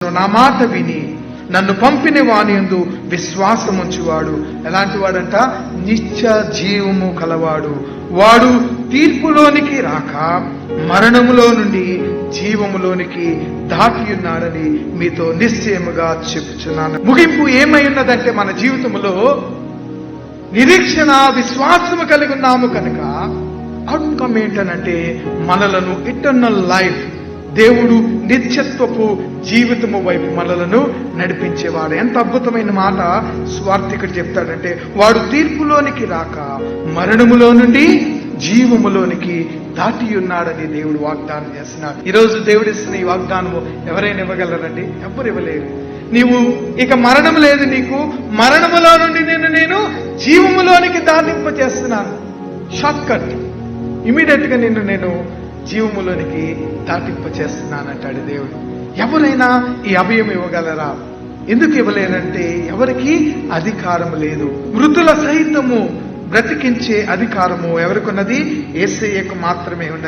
నా మాట విని నన్ను పంపిన వాని యందు విశ్వాసముంచువాడు ఎలాంటి వాడంట? నిత్య జీవము కలవాడు. వాడు తీర్పులోనికి రాక మరణములో నుండి జీవములోనికి దాటి ఉన్నాడని మీతో నిశ్చయముగా చెప్పుచున్నాను. ముగింపు ఏమై ఉన్నదంటే, మన జీవితంలో నిరీక్షణ విశ్వాసము కలిగి ఉన్నాము కనుక అవుట్కమ్ ఏంటనంటే, మనలను ఇటర్నల్ లైఫ్, దేవుడు నిత్యత్వపు జీవితము వైపు మనలను నడిపించేవాడు. ఎంత అద్భుతమైన మాట స్వార్థికుడు చెప్తాడంటే, వాడు తీర్పులోనికి రాక మరణములో నుండి జీవములోనికి దాటి ఉన్నాడని దేవుడు వాగ్దానం చేస్తున్నాడు. ఈరోజు దేవుడు ఇస్తున్న ఈ వాగ్దానము ఎవరైనా ఇవ్వగలరండి? ఎవ్వరు ఇవ్వలేరు. నీవు ఇక మరణం లేదు, నీకు మరణములో నుండి నేను జీవములోనికి దాటింప చేస్తున్నాను. షార్ట్ కట్, ఇమీడియట్ గా నేను జీవములోనికి దాటింప చేస్తున్నానంటాడు దేవుడు. ఎవరైనా ఈ అభయం ఇవ్వగలరా? ఎందుకు ఇవ్వలేనంటే, ఎవరికి అధికారం లేదు. మృతుల సైతము బ్రతికించే అధికారము ఎవరికున్నది? యేసయ్యకు మాత్రమే ఉన్నది.